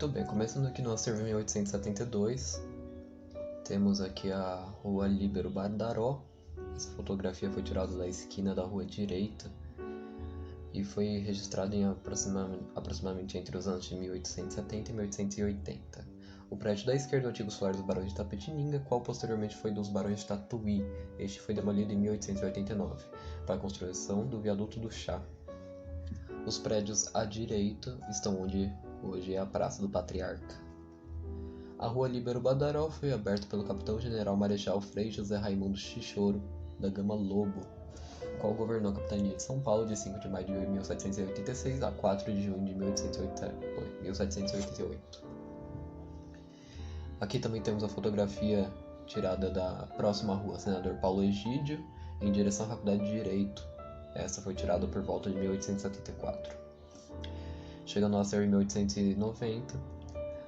Muito bem, começando aqui no acervo em 1872, temos aqui a rua Líbero Badaró. Essa fotografia foi tirada da esquina da rua direita e foi registrada em aproximadamente entre os anos de 1870 e 1880. O prédio da esquerda é o antigo solar dos Barões de Itapetininga, qual posteriormente foi dos Barões de Tatuí. Este foi demolido em 1889 para a construção do Viaduto do Chá. Os prédios à direita estão onde hoje é a Praça do Patriarca. A rua Líbero Badaró foi aberta pelo capitão-general Marechal Frei José Raimundo Chichoro da Gama Lobo, qual governou a capitania de São Paulo de 5 de maio de 1786 a 4 de junho de 1788. Aqui também temos a fotografia tirada da próxima rua Senador Paulo Egídio, em direção à Faculdade de Direito. Essa foi tirada por volta de 1874. Chegando ao acervo em 1890,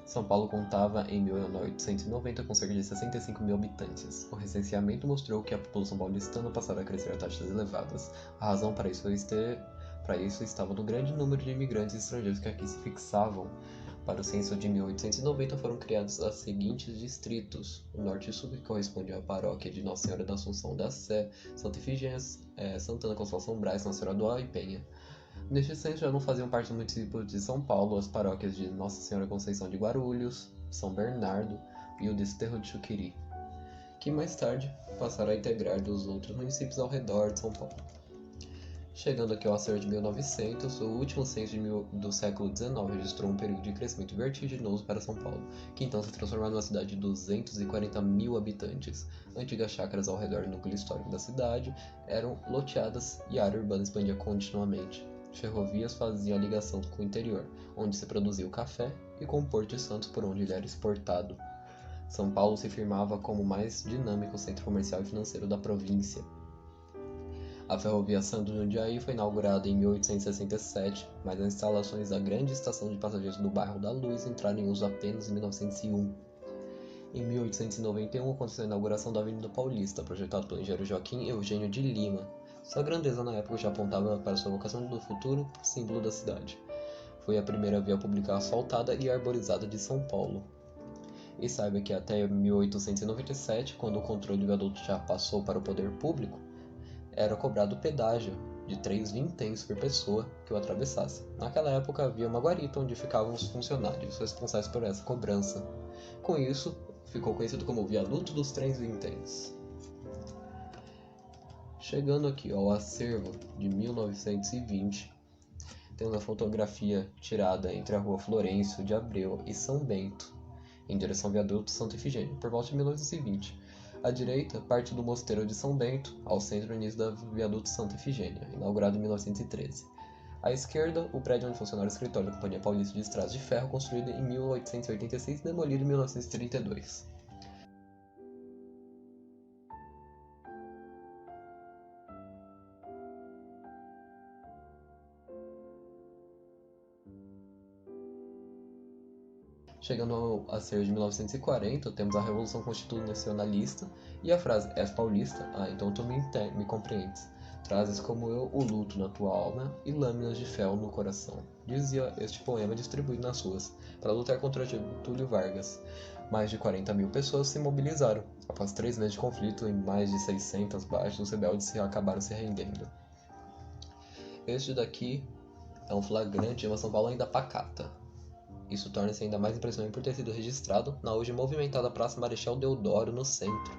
São Paulo contava em 1890 com cerca de 65 mil habitantes. O recenseamento mostrou que a população paulistana passara a crescer a taxas elevadas. A razão para isso estava no grande número de imigrantes estrangeiros que aqui se fixavam. Para o censo de 1890 foram criados os seguintes distritos: o Norte e Sul, que corresponde à paróquia de Nossa Senhora da Assunção da Sé, Santa Efigênia, Santana, Consolação Braz, Nossa Senhora do Ó e Penha. Neste censo já não faziam parte do município de São Paulo as paróquias de Nossa Senhora Conceição de Guarulhos, São Bernardo e o Desterro de Chuquiri, que mais tarde passaram a integrar dos outros municípios ao redor de São Paulo. Chegando aqui ao acervo de 1900, o último censo do século XIX registrou um período de crescimento vertiginoso para São Paulo, que então se transformou numa cidade de 240 mil habitantes. Antigas chácaras ao redor do núcleo histórico da cidade eram loteadas e a área urbana expandia continuamente. Ferrovias faziam a ligação com o interior, onde se produzia o café, e com o Porto de Santos, por onde ele era exportado. São Paulo se firmava como o mais dinâmico centro comercial e financeiro da província. A ferrovia Santos Jundiaí foi inaugurada em 1867, mas as instalações da grande estação de passageiros do bairro da Luz entraram em uso apenas em 1901. Em 1891 aconteceu a inauguração da Avenida Paulista, projetada pelo engenheiro Joaquim Eugênio de Lima. Sua grandeza na época já apontava para sua vocação do futuro símbolo da cidade. Foi a primeira via pública asfaltada e arborizada de São Paulo. E saiba que até 1897, quando o controle do viaduto já passou para o poder público, era cobrado pedágio de 3 vinténs por pessoa que o atravessasse. Naquela época havia uma guarita onde ficavam os funcionários responsáveis por essa cobrança. Com isso, ficou conhecido como o Viaduto dos 3 vinténs. Chegando aqui ao acervo de 1920, temos a fotografia tirada entre a rua Florencio de Abreu e São Bento, em direção ao viaduto Santa Efigênia, por volta de 1920. À direita, parte do Mosteiro de São Bento, ao centro, o início do viaduto Santa Efigênia, inaugurado em 1913. À esquerda, o prédio onde funciona o escritório da Companhia Paulista de Estradas de Ferro, construído em 1886 e demolido em 1932. Chegando ao acervo de 1940, temos a Revolução Constitucionalista e a frase "És paulista? Ah, então tu me compreendes. Trazes como eu o luto na tua alma e lâminas de fel no coração", dizia este poema distribuído nas ruas, para lutar contra Getúlio Vargas. Mais de 40 mil pessoas se mobilizaram. Após 3 meses de conflito e mais de 600 baixas, os rebeldes acabaram se rendendo. Este daqui é um flagrante de uma São Paulo ainda pacata. Isso torna-se ainda mais impressionante por ter sido registrado na hoje movimentada Praça Marechal Deodoro, no centro.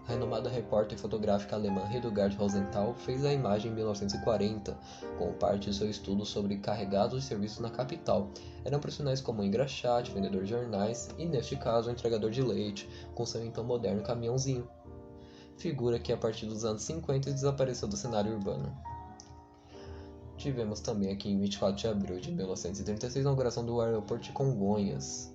A renomada repórter fotográfica alemã Hildegard Rosenthal fez a imagem em 1940, como parte de seu estudo sobre carregados de serviços na capital. Eram profissionais como um engraxate, vendedor de jornais e, neste caso, um entregador de leite, com seu então moderno caminhãozinho. Figura que, a partir dos anos 50, desapareceu do cenário urbano. Tivemos também aqui em 24 de abril de 1936 a inauguração do aeroporto de Congonhas.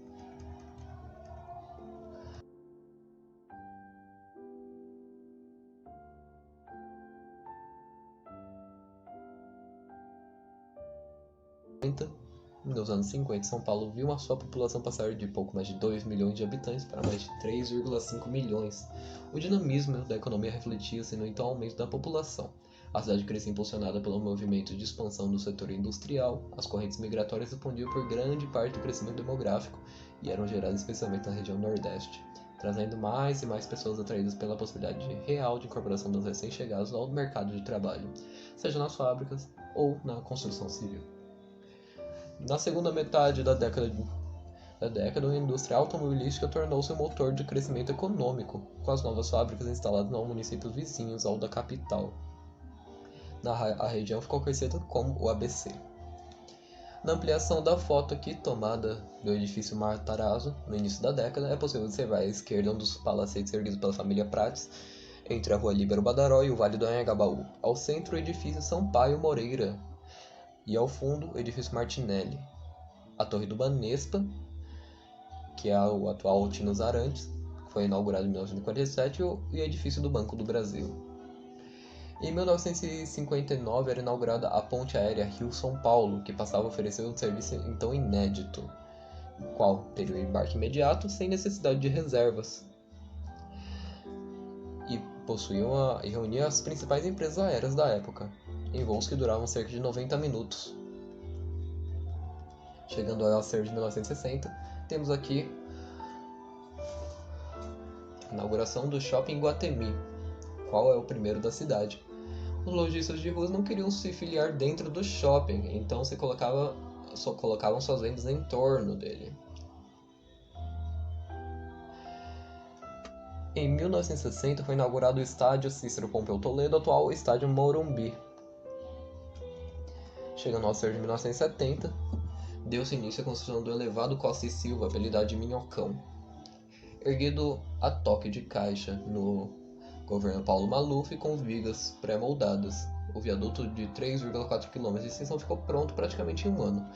Nos anos 50, São Paulo viu a sua população passar de pouco mais de 2 milhões de habitantes para mais de 3,5 milhões. O dinamismo da economia refletia-se no então aumento da população. A cidade crescia impulsionada pelo movimento de expansão do setor industrial. As correntes migratórias respondiam por grande parte do crescimento demográfico e eram geradas especialmente na região Nordeste, trazendo mais e mais pessoas atraídas pela possibilidade real de incorporação dos recém-chegados ao mercado de trabalho, seja nas fábricas ou na construção civil. Na segunda metade da década, a indústria automobilística tornou-se um motor de crescimento econômico, com as novas fábricas instaladas nos municípios vizinhos ao da capital. A região ficou conhecida como o ABC. Na ampliação da foto aqui, tomada do edifício Matarazzo, no início da década, é possível observar à esquerda um dos palacetes erguidos pela família Prates, entre a rua Líbero Badaró e o Vale do Anhangabaú. Ao centro, o edifício Sampaio Moreira, e ao fundo, o edifício Martinelli. A Torre do Banespa, que é o atual Altinos Arantes, que foi inaugurado em 1947, e o edifício do Banco do Brasil. Em 1959 era inaugurada a ponte aérea Rio-São Paulo, que passava a oferecer um serviço então inédito, o qual teria o embarque imediato sem necessidade de reservas, e reunia as principais empresas aéreas da época, em voos que duravam cerca de 90 minutos. Chegando ao ser de 1960, temos aqui a inauguração do Shopping Guatemi, qual é o primeiro da cidade. Os lojistas de ruas não queriam se filiar dentro do shopping, então só colocavam suas vendas em torno dele. Em 1960 foi inaugurado o estádio Cícero Pompeu Toledo, atual estádio Morumbi. Chegando ao ser de 1970, deu-se início à construção do elevado Costa e Silva, apelidado de Minhocão. Erguido a toque de caixa no governo Paulo Maluf com vigas pré-moldadas. O viaduto de 3,4 km de extensão ficou pronto praticamente em um ano.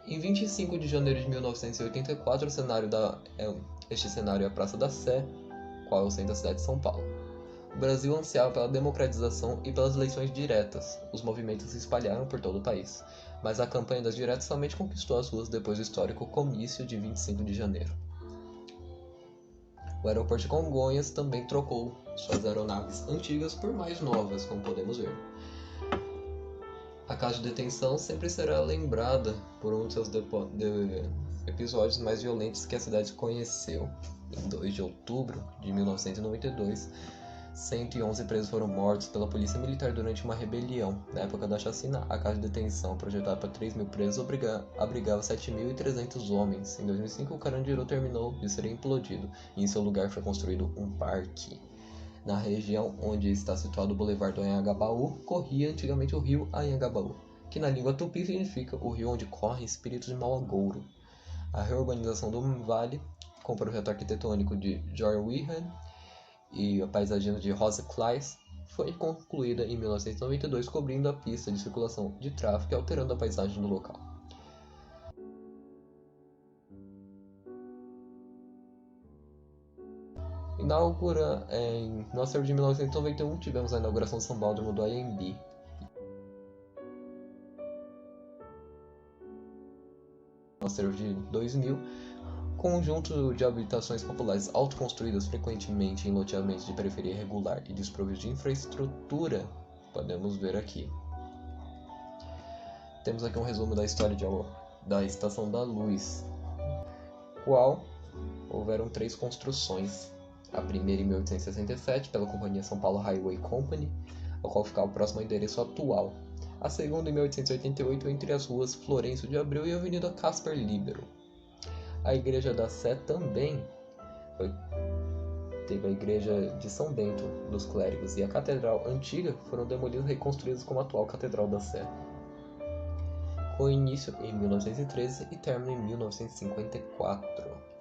Em 25 de janeiro de 1984, este cenário é a Praça da Sé, qual é o centro da cidade de São Paulo. O Brasil ansiava pela democratização e pelas eleições diretas. Os movimentos se espalharam por todo o país, mas a campanha das diretas somente conquistou as ruas depois do histórico comício de 25 de janeiro. O aeroporto de Congonhas também trocou suas aeronaves antigas por mais novas, como podemos ver. A casa de detenção sempre será lembrada por um dos seus episódios mais violentos que a cidade conheceu. Em 2 de outubro de 1992, 111 presos foram mortos pela polícia militar durante uma rebelião. Na época da chacina, a casa de detenção, projetada para 3.000 presos, abrigava 7.300 homens. Em 2005, o Carandiru terminou de ser implodido e em seu lugar foi construído um parque. Na região onde está situado o Boulevard do Anhangabaú, corria antigamente o rio Anhangabaú, que na língua tupi significa o rio onde correm espíritos de mau agouro. A reurbanização do vale, com o projeto arquitetônico de George Weah e o paisagismo de Rosa Kleis, foi concluída em 1992, cobrindo a pista de circulação de tráfego e alterando a paisagem do local. Em novembro de 1991, tivemos a inauguração do Sambódromo do Anhembi. No novembro de 2000, conjunto de habitações populares autoconstruídas frequentemente em loteamentos de periferia irregular e desprovidos de infraestrutura, podemos ver aqui. Temos aqui um resumo da história da Estação da Luz, qual houveram 3 construções. A primeira em 1867 pela Companhia São Paulo Highway Company, a qual ficava próximo ao endereço atual. A segunda em 1888 entre as ruas Florencio de Abreu e a Avenida Casper Libero. A Igreja da Sé também teve a Igreja de São Bento dos Clérigos e a Catedral Antiga foram demolidas e reconstruídas como a atual Catedral da Sé, com início em 1913 e término em 1954.